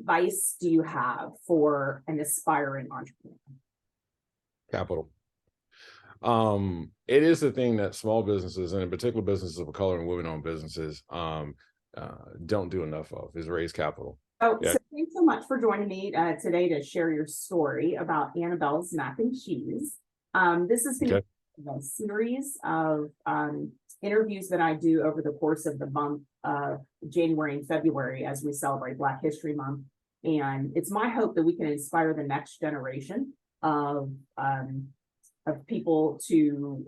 advice do you have for an aspiring entrepreneur? Capital. It is the thing that small businesses, and in particular businesses of color and women-owned businesses, don't do enough of, is raise capital. Oh, Yeah. so thanks so much for joining me today to share your story about Annabelle's Mac and Cheese. This is going to be a series of interviews that I do over the course of the month of January and February as we celebrate Black History Month. And it's my hope that we can inspire the next generation of people to,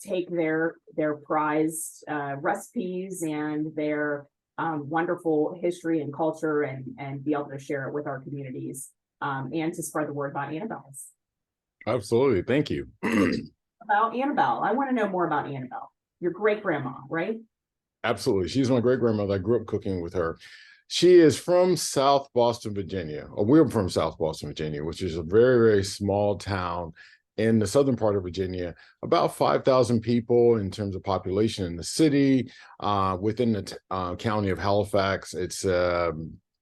take their prized recipes and their wonderful history and culture and be able to share it with our communities and to spread the word about Annabelle's. Absolutely. Thank you. About Annabelle. I want to know more about Annabelle, your great grandma, right? Absolutely. She's my great grandmother. I grew up cooking with her. She is from South Boston, Virginia, or we're from South Boston, Virginia, which is a very, very small town in the southern part of Virginia, about 5,000 people in terms of population in the city. Within the county of Halifax, it's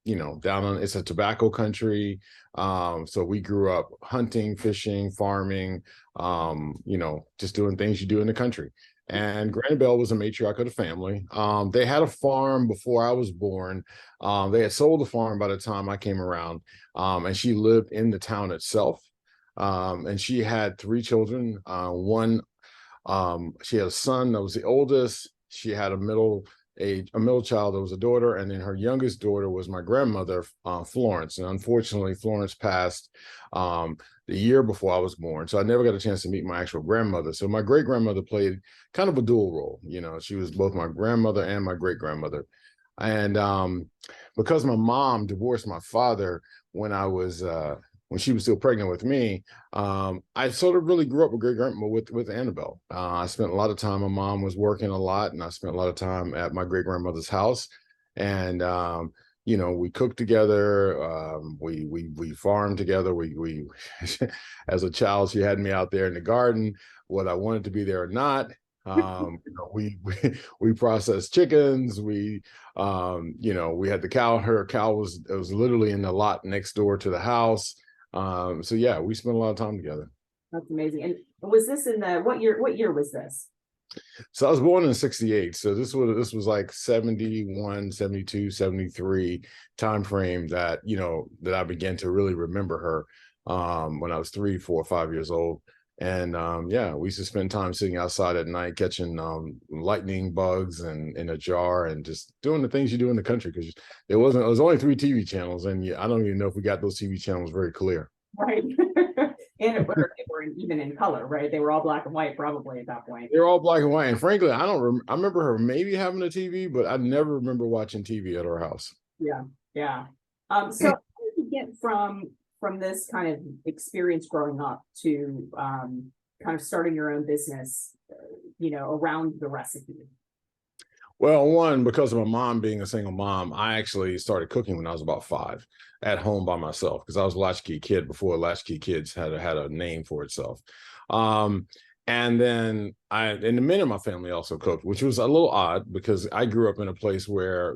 it's a tobacco country. So we grew up hunting, fishing, farming, just doing things you do in the country. And Granny Bell was a matriarch of the family. They had a farm before I was born. They had sold the farm by the time I came around, and she lived in the town itself. And she had 3 children. She had a son that was the oldest. She had a middle child that was a daughter, and then her youngest daughter was my grandmother, Florence. And unfortunately, Florence passed the year before I was born, so I never got a chance to meet my actual grandmother. So my great grandmother played kind of a dual role. She was both my grandmother and my great grandmother. And because my mom divorced my father when she was still pregnant with me, I sort of really grew up with great grandma with Annabelle. I spent a lot of time. My mom was working a lot, and I spent a lot of time at my great grandmother's house. And we cooked together. We farmed together. We as a child, she had me out there in the garden, whether I wanted to be there or not. We processed chickens. We had the cow. Her cow was literally in the lot next door to the house. So yeah, we spent a lot of time together. That's amazing. And was this in what year was this? So I was born in 68. So this was like 71, 72, 73 time frame that I began to really remember her when I was 3, 4, 5 years old. And we used to spend time sitting outside at night catching lightning bugs and in a jar and just doing the things you do in the country, because it was only 3 TV channels, and I don't even know if we got those TV channels very clear. Right. And they were even in color, right? They were all black and white probably at that point. They were all black and white. And frankly, I remember her maybe having a TV, but I never remember watching TV at her house. Yeah. Yeah. So how did you get from this kind of experience growing up to kind of starting your own business, around the recipe? Well, one, because of my mom being a single mom, I actually started cooking when I was about 5 at home by myself, because I was a latchkey kid before Latchkey Kids had a name for itself. And then the men in my family also cooked, which was a little odd because I grew up in a place where,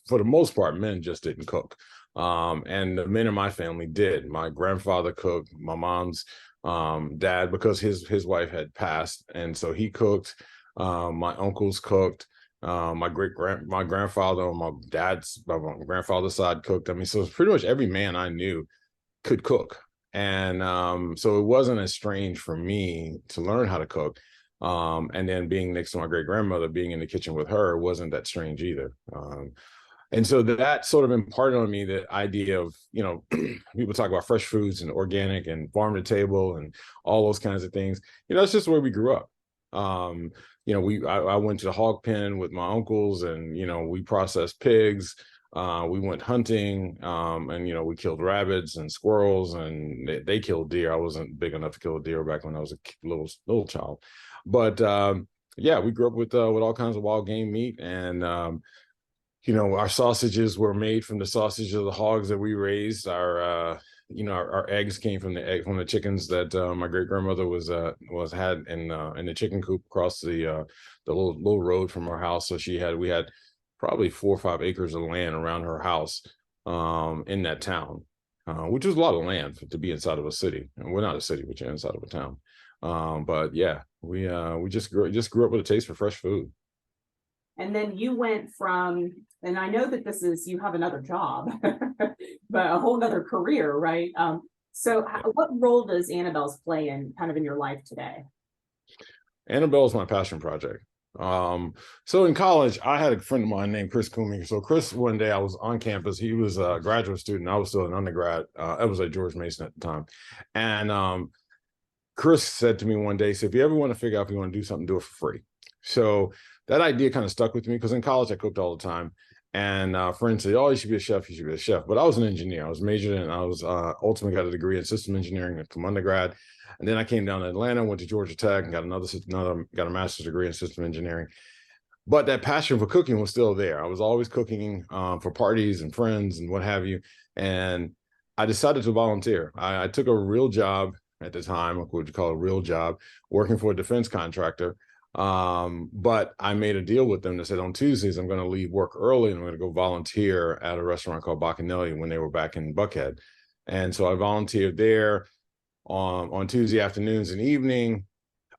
for the most part, men just didn't cook. And the men in my family did. My grandfather cooked, my mom's dad, because his wife had passed, and so he cooked. My uncles cooked. My grandfather on my grandfather's side cooked. I mean, so pretty much every man I knew could cook. And so it wasn't as strange for me to learn how to cook. And then being next to my great grandmother, being in the kitchen with her, wasn't that strange either. And so that sort of imparted on me the idea of, people talk about fresh foods and organic and farm to table and all those kinds of things. It's just the way we grew up. I went to the hog pen with my uncles, and, we processed pigs. We went hunting, and, we killed rabbits and squirrels, and they killed deer. I wasn't big enough to kill a deer back when I was a little child. But we grew up with all kinds of wild game meat, and our sausages were made from the sausage of the hogs that we raised. Our eggs came from the chickens that my great grandmother had in the chicken coop across the little road from our house. So we had probably 4 or 5 acres of land around her house in that town, which is a lot of land to be inside of a city. And we're not a city, but you're inside of a town. But yeah, we just grew up with a taste for fresh food. And then you went from, and I know that you have another job, but a whole nother career, right? So what role does Annabelle's play in your life today? Annabelle is my passion project. So in college, I had a friend of mine named Chris Coomey. So Chris, one day I was on campus. He was a graduate student. I was still an undergrad. I was at George Mason at the time. And Chris said to me one day, so if you ever want to figure out if you want to do something, do it for free. So that idea kind of stuck with me because in college I cooked all the time. And friends say, oh, you should be a chef, you should be a chef. But I was an engineer. I was majored in, I was ultimately got a degree in system engineering from undergrad. And then I came down to Atlanta, went to Georgia Tech and got got a master's degree in system engineering. But that passion for cooking was still there. I was always cooking for parties and friends and what have you. And I decided to volunteer. I took a real job at the time, what would you call a real job, working for a defense contractor. But I made a deal with them that said on Tuesdays, I'm going to leave work early and I'm going to go volunteer at a restaurant called Bacchanelli when they were back in Buckhead. And so I volunteered there on Tuesday afternoons and evening.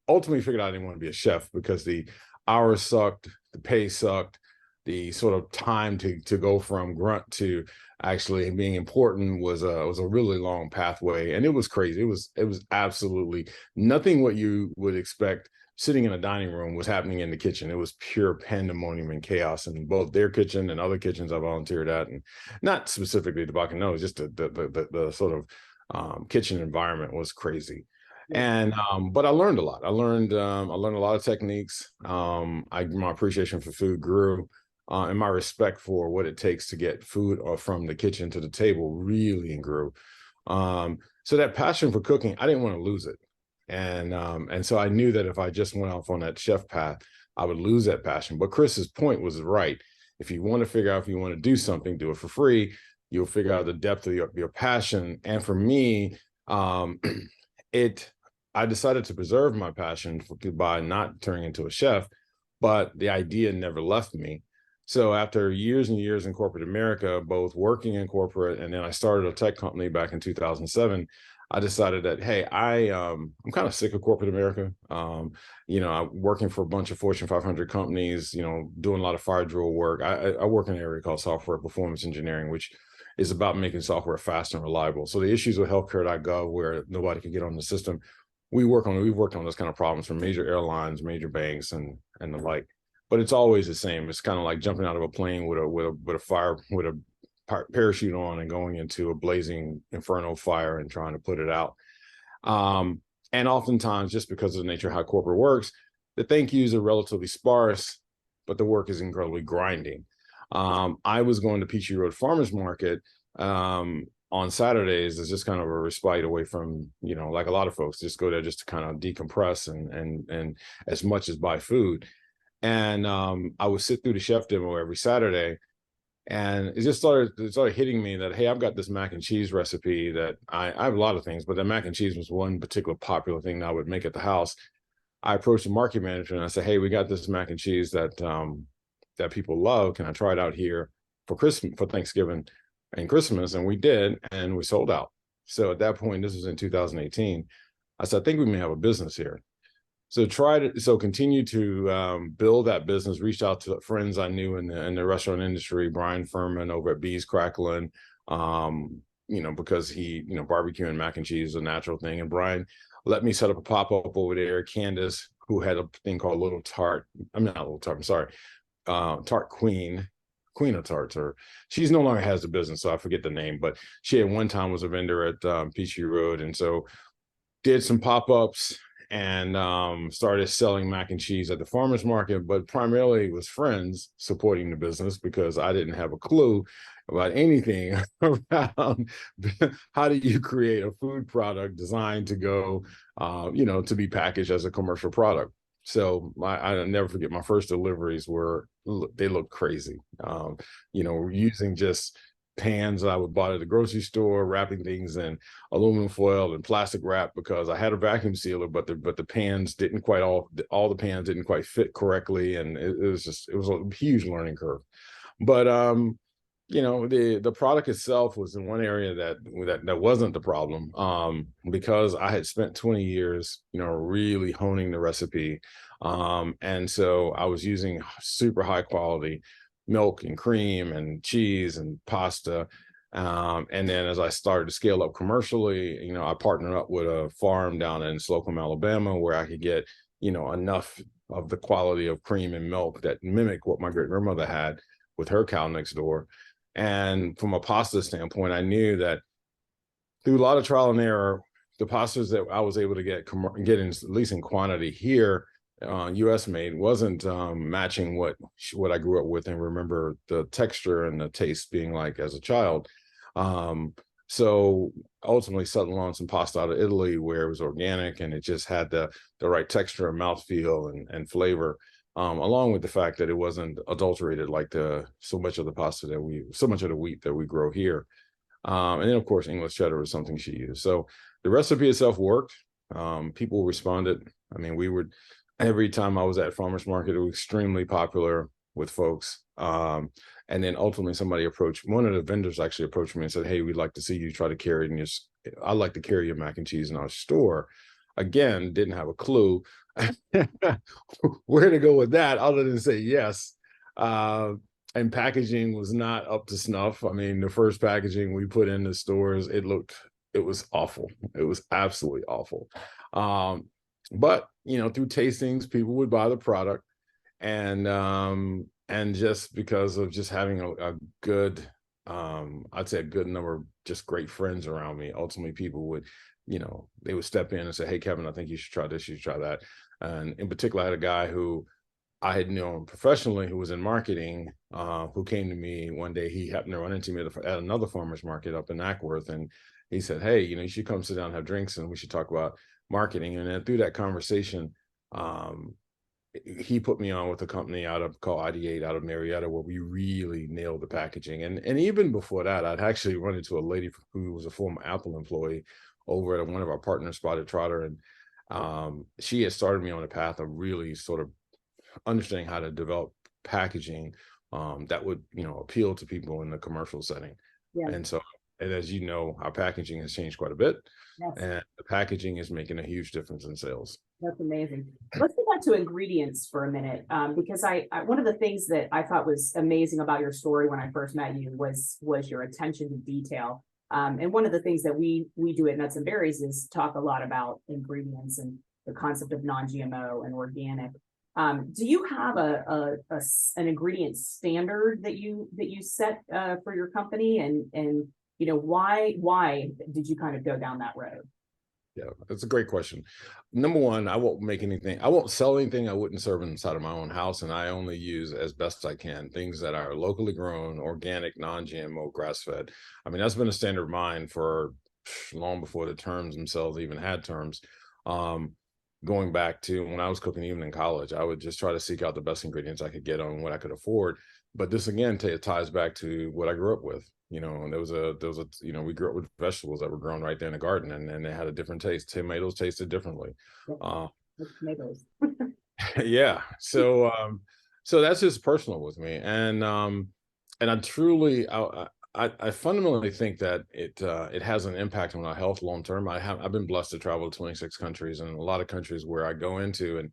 Ultimately figured out I didn't want to be a chef because the hours sucked, the pay sucked, the sort of time to go from grunt to actually being important was a really long pathway. And it was crazy. It was absolutely nothing what you would expect sitting in a dining room was happening in the kitchen. It was pure pandemonium and chaos in both their kitchen and other kitchens I volunteered at, and not specifically the Bacchanal, just the sort of kitchen environment was crazy. And but I learned a lot. I learned a lot of techniques. My appreciation for food grew, and my respect for what it takes to get food from the kitchen to the table really grew. So that passion for cooking, I didn't want to lose it. And so I knew that if I just went off on that chef path, I would lose that passion. But Chris's point was right. If you want to figure out if you want to do something, do it for free. You'll figure out the depth of your passion. And for me, I decided to preserve my passion by not turning into a chef, but the idea never left me. So after years and years in corporate America, both working in corporate, and then I started a tech company back in 2007, I decided that, hey, I'm kind of sick of corporate America. I'm working for a bunch of Fortune 500 companies, doing a lot of fire drill work. I work in an area called software performance engineering, which is about making software fast and reliable. So the issues with healthcare.gov where nobody can get on the system, we've worked on those kind of problems for major airlines, major banks, and the like. But it's always the same. It's kind of like jumping out of a plane with a parachute on and going into a blazing inferno fire and trying to put it out. And oftentimes, just because of the nature of how corporate works, the thank yous are relatively sparse, but the work is incredibly grinding. I was going to Peachtree Road Farmers Market on Saturdays as just kind of a respite away from, like a lot of folks just go there just to kind of decompress and as much as buy food. And I would sit through the chef demo every Saturday. And it started hitting me that, hey, I've got this mac and cheese recipe that I have a lot of things, but the mac and cheese was one particular popular thing that I would make at the house. I approached the market manager and I said, hey, we got this mac and cheese that people love. Can I try it out here for Thanksgiving and Christmas? And we did, and we sold out. So at that point, this was in 2018. I said, I think we may have a business here. So continue to build that business, reached out to friends I knew in the restaurant industry, Brian Furman over at Bees Crackling, because barbecue and mac and cheese is a natural thing. And Brian let me set up a pop-up over there. Candace, who had a thing called Little Tart. I'm not Little Tart, I'm sorry. Tart Queen of Tarts, or she's no longer has the business, so I forget the name, but she at one time was a vendor at Peachtree Road. And so did some pop-ups and started selling mac and cheese at the farmer's market, but primarily it was friends supporting the business because I didn't have a clue about anything around how do you create a food product designed to go, to be packaged as a commercial product. So I never forget my first deliveries they looked crazy. Using just pans that I would buy at the grocery store, wrapping things in aluminum foil and plastic wrap because I had a vacuum sealer, but the pans didn't quite all the pans didn't quite fit correctly, and it was a huge learning curve. But the product itself was in one area that wasn't the problem, because I had spent 20 years, really honing the recipe. And so I was using super high quality milk and cream and cheese and pasta. And then as I started to scale up commercially, I partnered up with a farm down in Slocum, Alabama, where I could get, enough of the quality of cream and milk that mimic what my great grandmother had with her cow next door. And from a pasta standpoint, I knew that through a lot of trial and error, the pastas that I was able to get in, at least in quantity here, U.S. made, wasn't matching what I grew up with and remember the texture and the taste being like as a child. So ultimately settled on some pasta out of Italy where it was organic and it just had the right texture and mouthfeel and flavor. Along with the fact that it wasn't adulterated like so much of the wheat that we grow here. And then of course, English cheddar was something she used. So the recipe itself worked. People responded. I mean, every time I was at farmers market, it was extremely popular with folks. And then ultimately one of the vendors actually approached me and said, "Hey, we'd like to see you try to carry it I'd like to carry your mac and cheese in our store." Again, didn't have a clue where to go with that other than say yes. And packaging was not up to snuff. I mean, the first packaging we put in the stores, it was awful. It was absolutely awful. But through tastings, people would buy the product, and just because of just having a good, I'd say a good number of just great friends around me, ultimately people would, they would step in and say, "Hey, Kevin, I think you should try this, you should try that." And in particular, I had a guy who I had known professionally who was in marketing, who came to me one day. He happened to run into me at another farmer's market up in Ackworth. And he said, "Hey, you should come sit down and have drinks and we should talk about marketing." And then through that conversation, he put me on with a company called ID8 out of Marietta, where we really nailed the packaging. And even before that, I'd actually run into a lady who was a former Apple employee over at one of our partners, Spotted Trotter. And she had started me on a path of really sort of understanding how to develop packaging that would, appeal to people in the commercial setting. Yeah. And as you know, our packaging has changed quite a bit. Yes. And the packaging is making a huge difference in sales. That's amazing. Let's go back to ingredients for a minute, because I one of the things that I thought was amazing about your story when I first met you was your attention to detail. And one of the things that we do at Nuts and Berries is talk a lot about ingredients and the concept of non-GMO and organic. Do you have an ingredient standard that you set for your company, and why did you kind of go down that road? Yeah, that's a great question. Number one, I won't sell anything I wouldn't serve inside of my own house. And I only use, as best I can, things that are locally grown, organic, non-GMO, grass-fed. I mean, that's been a standard of mine for long before the terms themselves even had terms. Going back to when I was cooking, even in college, I would just try to seek out the best ingredients I could get on what I could afford. But this again ties back to what I grew up with. And there was a we grew up with vegetables that were grown right there in the garden, and they had a different taste. Tomatoes tasted differently. Tomatoes. Yeah. So that's just personal with me, and I truly, I fundamentally think that it has an impact on our health long term. I've been blessed to travel to 26 countries, and a lot of countries where I go into, and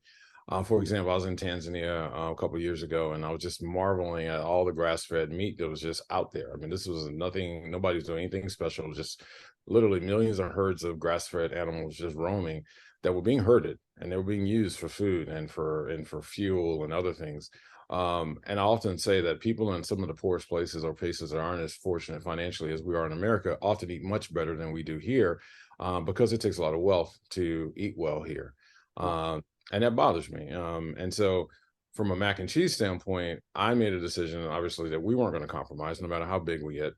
for example, I was in Tanzania a couple of years ago, and I was just marveling at all the grass-fed meat that was just out there. I mean, this was nobody was doing anything special. It was just literally millions of herds of grass-fed animals just roaming that were being herded, and they were being used for food and for fuel and other things. And I often say that people in some of the poorest places or places that aren't as fortunate financially as we are in America often eat much better than we do here, because it takes a lot of wealth to eat well here. And that bothers me. And so from a mac and cheese standpoint, I made a decision, obviously, that we weren't going to compromise no matter how big we get,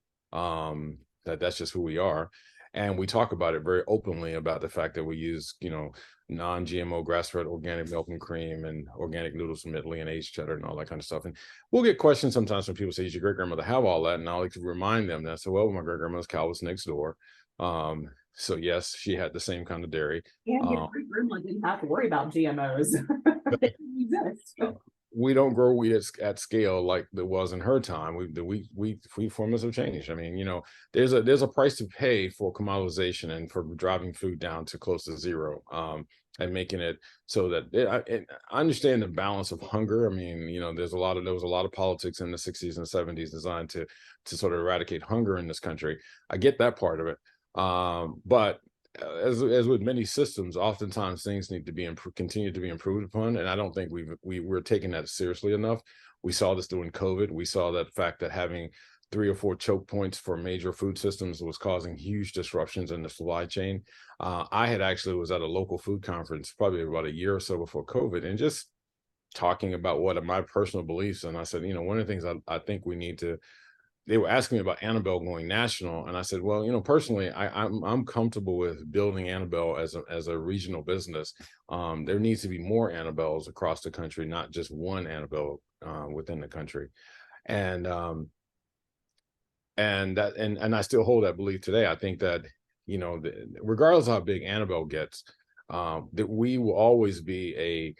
that's just who we are. And we talk about it very openly about the fact that we use, non-GMO grass-fed organic milk and cream and organic noodles from Italy and aged cheddar and all that kind of stuff. And we'll get questions sometimes when people say, "Did your great grandmother have all that?" And I like to remind them that, well, my great grandmother's cow was next door. So yes, she had the same kind of dairy. And your great grandma didn't have to worry about GMOs. They didn't exist. we don't grow wheat at scale like it was in her time. Wheat formulas have changed. I mean, there's a price to pay for commoditization and for driving food down to close to zero, and making it so that I understand the balance of hunger. I mean, there was a lot of politics in the 60s and 70s designed to sort of eradicate hunger in this country. I get that part of it, but as with many systems, oftentimes things need to be continue to be improved upon, and I don't think we're taking that seriously enough. We saw this during COVID. We saw that fact that having 3 or 4 choke points for major food systems was causing huge disruptions in the supply chain. I had actually was at a local food conference probably about a year or so before COVID, and just talking about what are my personal beliefs. And I said, one of the things I think we need to, they were asking me about Annabelle going national, and I said, well, personally, I'm comfortable with building Annabelle as a regional business. There needs to be more Annabelles across the country, not just one Annabelle within the country, and I still hold that belief today. I think that regardless of how big Annabelle gets, that we will always be a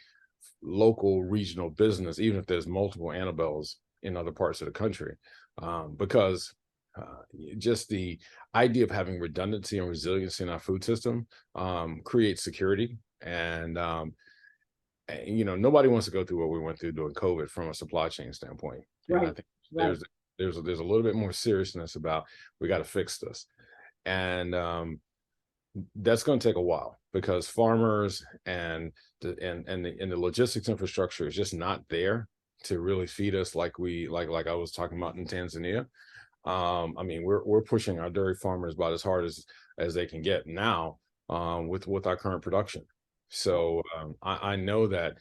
local regional business, even if there's multiple Annabelles in other parts of the country. Because just the idea of having redundancy and resiliency in our food system creates security, and nobody wants to go through what we went through during COVID from a supply chain standpoint. Right. And I think there's a little bit more seriousness about, we got to fix this, and that's going to take a while, because farmers and the logistics infrastructure is just not there to really feed us like I was talking about in Tanzania. I mean, we're pushing our dairy farmers about as hard as they can get now, with our current production. So I know that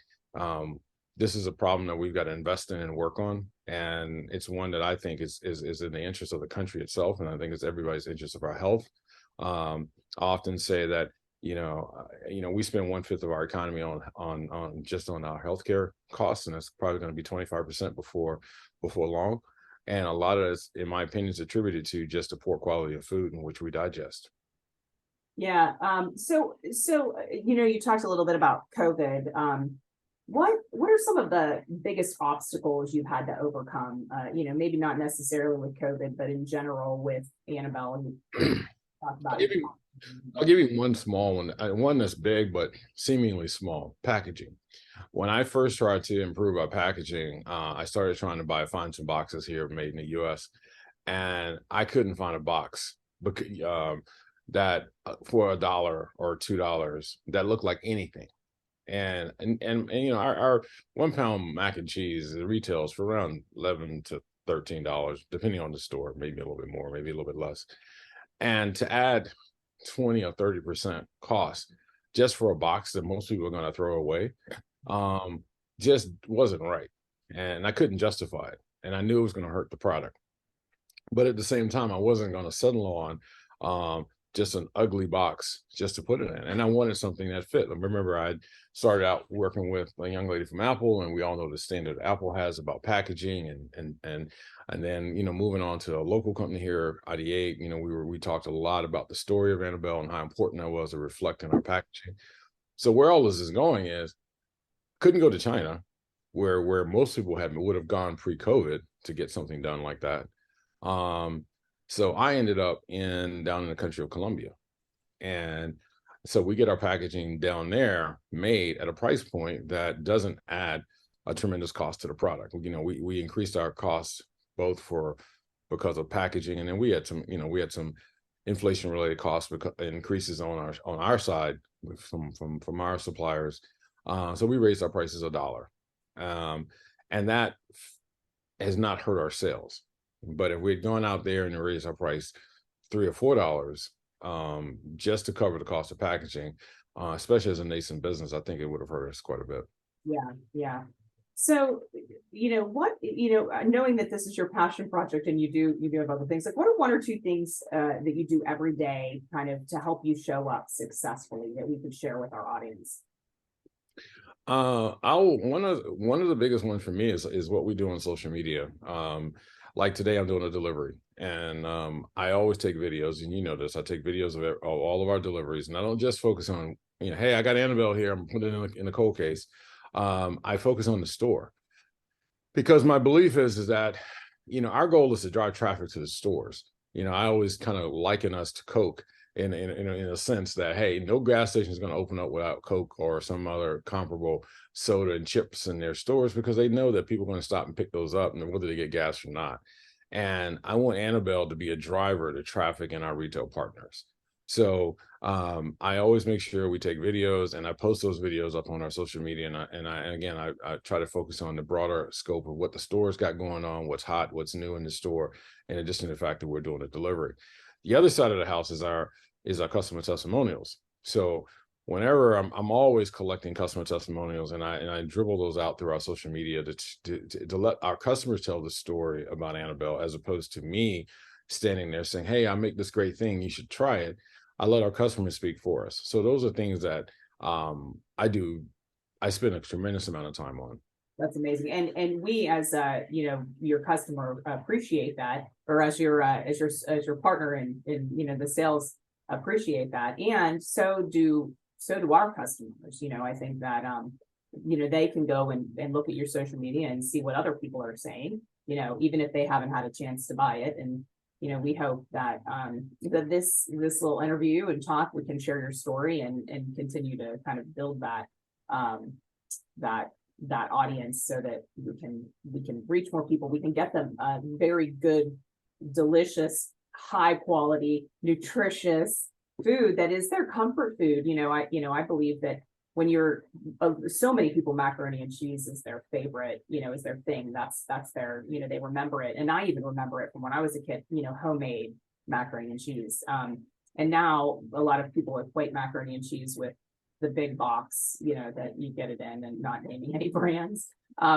this is a problem that we've got to invest in and work on, and it's one that I think is in the interest of the country itself, and I think it's everybody's interest of our health. I often say that we spend 1/5 of our economy on just on our healthcare costs, and it's probably going to be 25% before long. And a lot of this, in my opinion, is attributed to just the poor quality of food in which we digest. Yeah. So you talked a little bit about COVID. What are some of the biggest obstacles you've had to overcome? Maybe not necessarily with COVID, but in general with Annabelle. And talk about I'll give you one small one, one that's big but seemingly small: packaging. When I first tried to improve our packaging, I started trying to find some boxes here made in the U.S., and I couldn't find a box that for $1 or $2 that looked like anything. And our 1 pound mac and cheese retails for around $11 to $13, depending on the store, maybe a little bit more, maybe a little bit less. And to add 20 or 30% cost just for a box that most people are going to throw away, just wasn't right. And I couldn't justify it. And I knew it was going to hurt the product. But at the same time, I wasn't going to settle on just an ugly box just to put it in. And I wanted something that fit. I remember I started out working with a young lady from Apple, and we all know the standard Apple has about packaging, and then moving on to a local company here, ID8. We talked a lot about the story of Annabelle and how important that was to reflect in our packaging. So where all this is going is, couldn't go to China, where most people would have gone pre-COVID to get something done like that. So I ended up down in the country of Colombia, and so we get our packaging down there made at a price point that doesn't add a tremendous cost to the product. We increased our costs both because of packaging, and then we had some inflation related costs increases on our side from our suppliers. So we raised our prices $1, and that has not hurt our sales. But if we'd gone out there and raised our price $3 or $4, just to cover the cost of packaging, especially as a nascent business, I think it would have hurt us quite a bit. Yeah. So, knowing that this is your passion project and you do have other things, like what are 1 or 2 things that you do every day kind of to help you show up successfully that we could share with our audience? One of the biggest ones for me is what we do on social media. Like today, I'm doing a delivery, and I always take videos, and this. I take videos of all of our deliveries, and I don't just focus on, hey, I got Annabelle here, I'm putting it in a cold case. I focus on the store. Because my belief is that, our goal is to drive traffic to the stores. I always kind of liken us to Coke in a sense that, hey, no gas station is going to open up without Coke or some other comparable soda and chips in their stores, because they know that people are going to stop and pick those up, and whether they get gas or not. And I want Annabelle to be a driver to traffic in our retail partners. So I always make sure we take videos, and I post those videos up on our social media. And again, I try to focus on the broader scope of what the store's got going on, what's hot, what's new in the store, in addition to the fact that we're doing a delivery. The other side of the house is our customer testimonials. So whenever I'm always collecting customer testimonials, and I dribble those out through our social media to let our customers tell the story about Annabelle, as opposed to me standing there saying, hey, I make this great thing, you should try it. I let our customers speak for us. So those are things that I spend a tremendous amount of time on. That's amazing. And we, as your customer, appreciate that, or as your partner in the sales, appreciate that. And so do our customers. I think that they can go and look at your social media and see what other people are saying, even if they haven't had a chance to buy it. And we hope that that this little interview and talk, we can share your story and continue to kind of build that audience, so that we can reach more people. We can get them very good, delicious, high quality, nutritious food that is their comfort food. I believe that when you're so many people, macaroni and cheese is their favorite, is their thing. That's their, they remember it. And I even remember it from when I was a kid, homemade macaroni and cheese. And now a lot of people equate macaroni and cheese with the big box, that you get it in, and not naming any brands,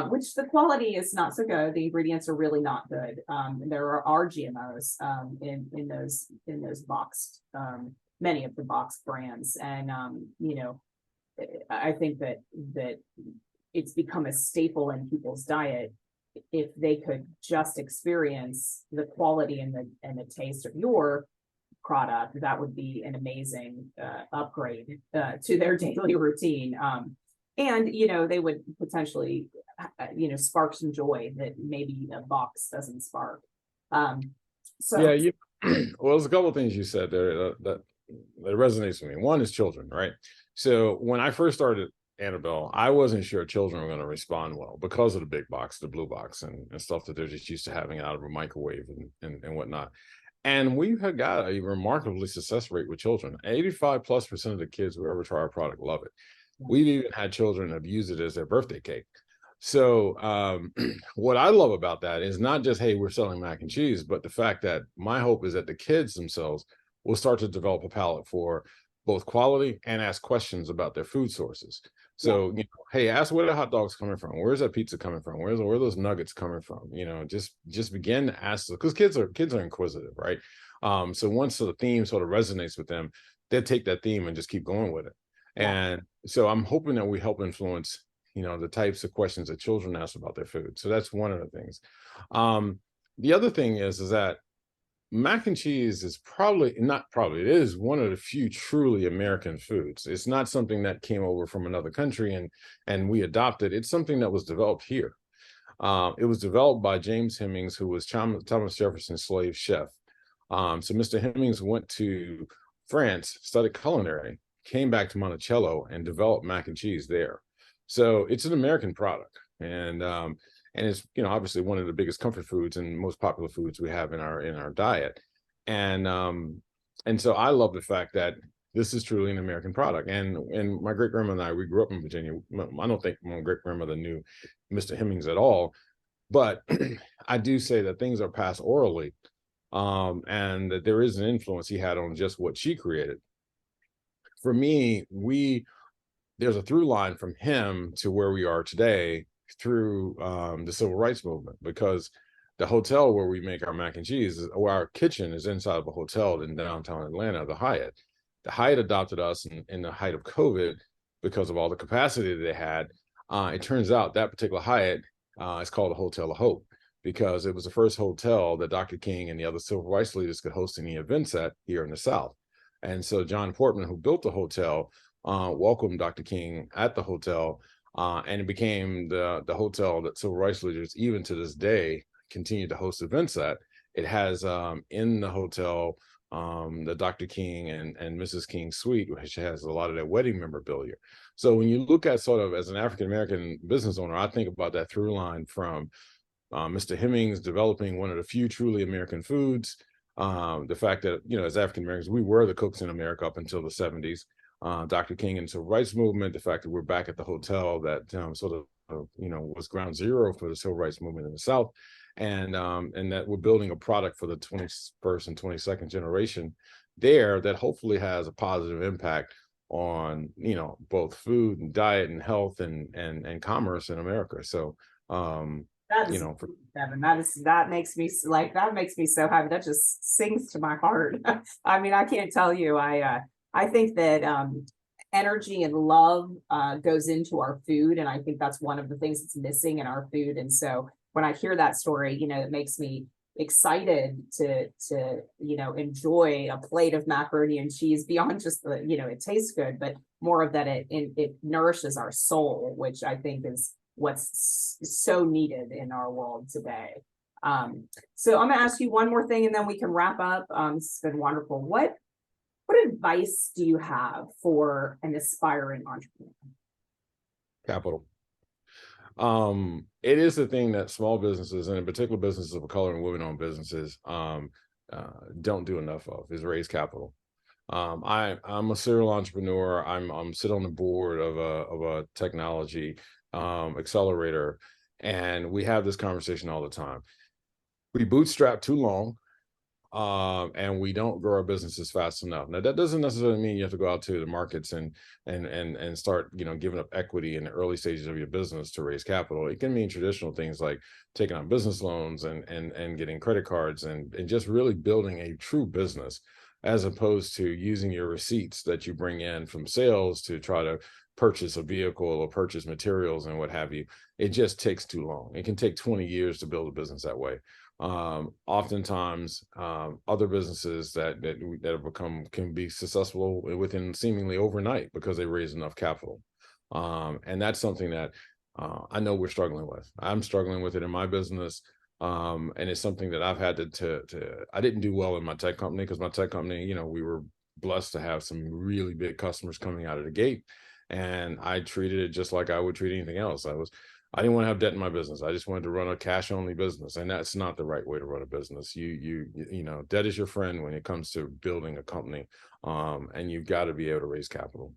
which the quality is not so good. The ingredients are really not good. And there are GMOs in those boxed, many of the boxed brands. And, I think that it's become a staple in people's diet. If they could just experience the quality and the taste of your product, that would be an amazing upgrade to their daily routine. And they would potentially spark some joy that maybe a box doesn't spark. So yeah, well, there's a couple of things you said there that resonates with me. One is children, right? So when I first started Annabelle, I wasn't sure children were going to respond well because of the big box, the blue box, and stuff that they're just used to having out of a microwave and whatnot. And we've got a remarkably success rate with children. 85+% of the kids who ever try our product love it. We've even had children that use it as their birthday cake. So what I love about that is not just, hey, we're selling mac and cheese, but the fact that my hope is that the kids themselves will start to develop a palate for both quality and ask questions about their food sources. So, hey, ask where the hot dog's coming from. Where's that pizza coming from? Where are those nuggets coming from? Just begin to ask, because kids are inquisitive, right? So once the theme sort of resonates with them, they'll take that theme and just keep going with it. And so I'm hoping that we help influence, the types of questions that children ask about their food. So that's one of the things. The other thing is that mac and cheese is it is one of the few truly American foods. It's not something that came over from another country and we adopted. It's something that was developed here. It was developed by James Hemings, who was Thomas Jefferson's slave chef. So Mr. Hemings went to France, studied culinary, came back to Monticello, and developed mac and cheese there. So it's an American product. And it's, obviously one of the biggest comfort foods and most popular foods we have in our diet. And so I love the fact that this is truly an American product. And my great grandmother and I, we grew up in Virginia. I don't think my great grandmother knew Mr. Hemings at all, but I do say that things are passed orally, and that there is an influence he had on just what she created. For me, there's a through line from him to where we are today through the civil rights movement, because the hotel where we make our mac and cheese, or our kitchen, is inside of a hotel in downtown Atlanta, the Hyatt. The Hyatt adopted us in the height of COVID because of all the capacity that they had. It turns out that particular Hyatt is called the Hotel of Hope, because it was the first hotel that Dr. King and the other civil rights leaders could host any events at here in the South. And so John Portman, who built the hotel, welcomed Dr. King at the hotel, And it became the hotel that civil rights leaders, even to this day, continue to host events at. It has in the hotel the Dr. King and Mrs. King suite, which has a lot of their wedding memorabilia. So when you look at sort of as an African American business owner, I think about that through line from Mr. Hemmings developing one of the few truly American foods. The fact that, as African Americans, we were the cooks in America up until the 70s. Dr. King and civil rights movement, the fact that we're back at the hotel that sort of, was ground zero for the civil rights movement in the South. And that we're building a product for the 21st and 22nd generation there that hopefully has a positive impact on, both food and diet and health and commerce in America. So, That is, Kevin, that makes me so happy. That just sings to my heart. I mean, I can't tell you. I think that energy and love goes into our food, and I think that's one of the things that's missing in our food. And so when I hear that story, it makes me excited to enjoy a plate of macaroni and cheese beyond just the, it tastes good, but more of that it nourishes our soul, which I think is what's so needed in our world today. So I'm gonna ask you one more thing and then we can wrap up. It's been wonderful. What advice do you have for an aspiring entrepreneur? Capital. It is the thing that small businesses, and in particular businesses of color and women-owned businesses, don't do enough of, is raise capital. I'm a serial entrepreneur. I'm sit on the board of a technology accelerator, and we have this conversation all the time. We bootstrap too long, and we don't grow our businesses fast enough. Now, that doesn't necessarily mean you have to go out to the markets and start, giving up equity in the early stages of your business to raise capital. It can mean traditional things like taking on business loans and getting credit cards and just really building a true business, as opposed to using your receipts that you bring in from sales to try to purchase a vehicle or purchase materials and what have you. It just takes too long. It can take 20 years to build a business that way. Oftentimes, other businesses that have become can be successful within seemingly overnight because they raise enough capital. And that's something that I know we're struggling with. I'm struggling with it in my business. And it's something that I've had to I didn't do well in my tech company, because my tech company, we were blessed to have some really big customers coming out of the gate. And I treated it just like I would treat anything else. I didn't want to have debt in my business. I just wanted to run a cash only business. And that's not the right way to run a business. Debt is your friend when it comes to building a company. And you've got to be able to raise capital.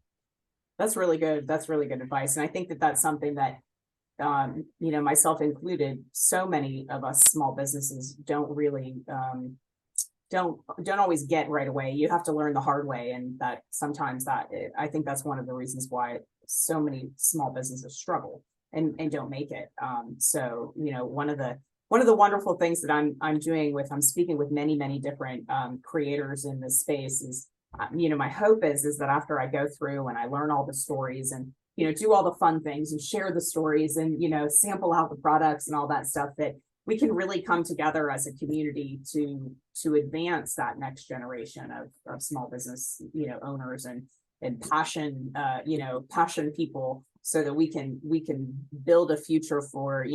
That's really good. That's really good advice. And I think that that's something that, myself included, so many of us small businesses don't really, don't always get right away. You have to learn the hard way. And that sometimes I think that's one of the reasons why so many small businesses struggle and don't make it. So, one of the wonderful things that I'm doing I'm speaking with many different creators in this space is, my hope is that after I go through and I learn all the stories and, do all the fun things and share the stories and, sample out the products and all that stuff, that we can really come together as a community to advance that next generation of small business, owners and passion, passion people, so that we can build a future for,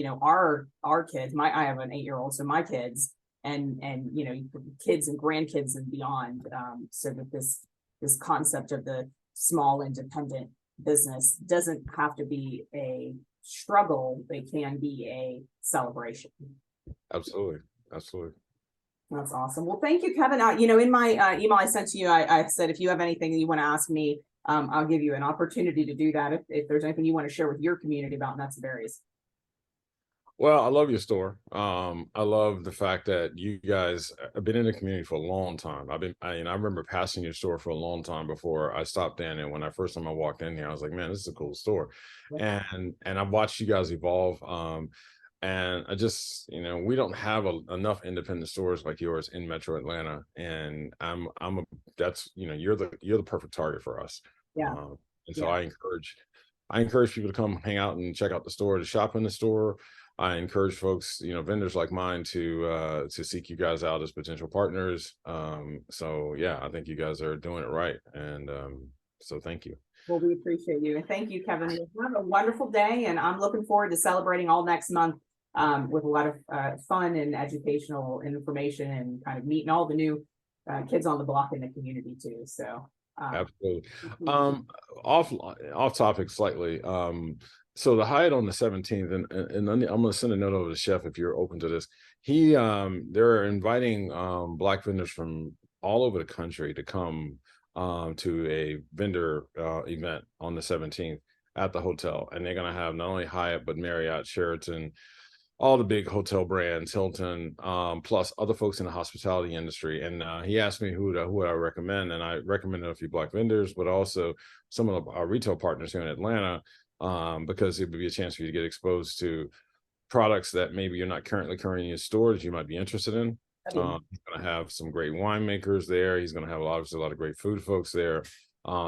our kids. I have an 8-year-old, so my kids and kids and grandkids and beyond, so that this concept of the small independent business doesn't have to be a struggle. It can be a celebration. Absolutely. That's awesome. Well, thank you, Kevin. In my email I sent to you, I said, if you have anything that you want to ask me, I'll give you an opportunity to do that. If there's anything you want to share with your community about nuts and berries. Well, I love your store. I love the fact that you guys have been in the community for a long time. I remember passing your store for a long time before I stopped in. And when first time I walked in here, I was like, man, this is a cool store. Yeah. And I've watched you guys evolve. And I just, we don't have enough independent stores like yours in Metro Atlanta. And you're the perfect target for us. Yeah. And so I encourage people to come hang out and check out the store, to shop in the store. I encourage folks, vendors like mine, to seek you guys out as potential partners. So yeah, I think you guys are doing it right. And so thank you. Well, we appreciate you. And thank you, Kevin. Have a wonderful day. And I'm looking forward to celebrating all next month with a lot of fun and educational information and kind of meeting all the new kids on the block in the community too. So Absolutely. Off topic slightly. So the Hyatt on the 17th, and I'm going to send a note over to Chef if you're open to this. They're inviting Black vendors from all over the country to come to a vendor event on the 17th at the hotel, and they're going to have not only Hyatt but Marriott, Sheraton, all the big hotel brands, Hilton, plus other folks in the hospitality industry. And he asked me who I recommend, and I recommended a few Black vendors, but also some of our retail partners here in Atlanta, because it would be a chance for you to get exposed to products that maybe you're not currently carrying in your stores you might be interested in. He's going to have some great winemakers there. He's going to have obviously a lot of great food folks there.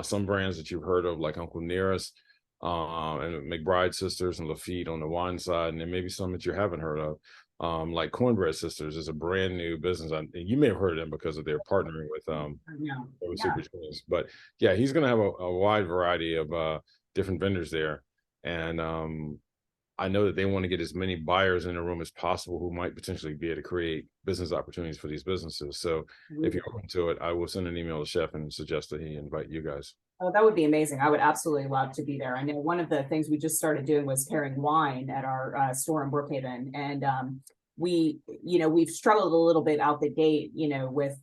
Some brands that you've heard of, like Uncle Nearest, and McBride Sisters and Lafitte on the wine side, and then maybe some that you haven't heard of, like Cornbread Sisters is a brand new business. You may have heard of them because of their partnering with Super Twins. But yeah, he's going to have a wide variety of different vendors there, and I know that they want to get as many buyers in the room as possible who might potentially be able to create business opportunities for these businesses. So if you're open to it, I will send an email to Chef and suggest that he invite you guys. Oh, that would be amazing. I would absolutely love to be there. I know one of the things we just started doing was carrying wine at our store in Brookhaven. And we've struggled a little bit out the gate, with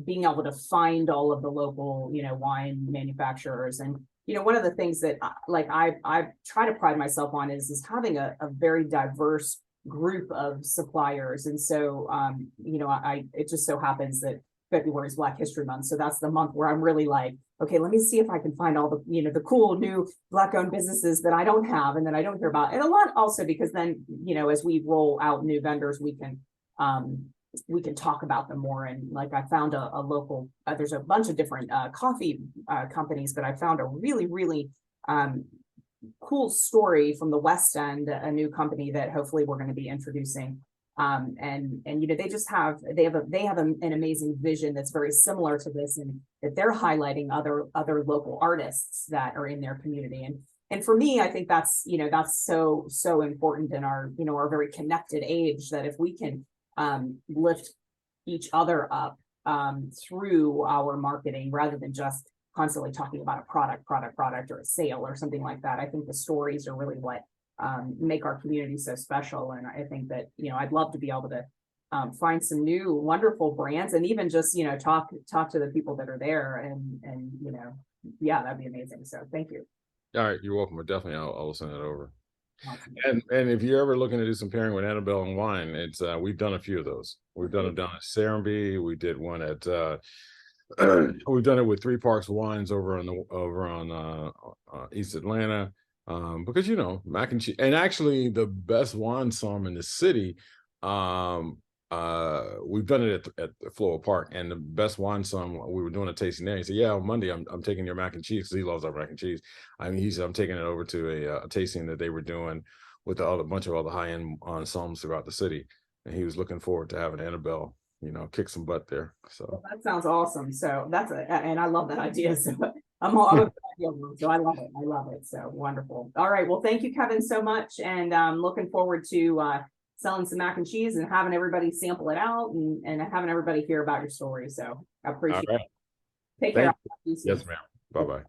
being able to find all of the local, wine manufacturers. And, one of the things that I try to pride myself on is having a very diverse group of suppliers. And so, it just so happens that February is Black History Month. So that's the month where I'm really like, okay, let me see if I can find all the, the cool new Black owned businesses that I don't have and that I don't hear about. And a lot also because then, as we roll out new vendors, we can talk about them more. And like I found a local, there's a bunch of different coffee companies, but I found a really, really cool story from the West End, a new company that hopefully we're going to be introducing. And they have an amazing vision that's very similar to this, and that they're highlighting other local artists that are in their community. And for me, I think that's so important in our our very connected age, that if we can lift each other up through our marketing rather than just constantly talking about a product or a sale or something like that. I think the stories are really what make our community so special. And I think that, I'd love to be able to find some new wonderful brands, and even just, talk to the people that are there, and that'd be amazing. So thank you. All right, you're welcome. Definitely, I'll send it over. Awesome. And if you're ever looking to do some pairing with Annabelle and wine, it's we've done a few of those. We've done it down at Serenbe. We did one at we've done it with Three Parks Wines over on East Atlanta. Because mac and cheese, and actually the best wine som in the city, we've done it at the Floral Park, and the best wine som, we were doing a tasting there. He said, yeah, on Monday I'm taking your mac and cheese, because he loves our mac and cheese. I mean, he said, I'm taking it over to a tasting that they were doing with a bunch of all the high-end ensembles throughout the city, and he was looking forward to having Annabelle kick some butt there. So well, that sounds awesome. So and I love that idea. So I'm a so I love it. So wonderful. All right. Well, thank you, Kevin, so much. And looking forward to selling some mac and cheese and having everybody sample it out, and having everybody hear about your story. So I appreciate it. Take care. Yes, ma'am. Bye-bye.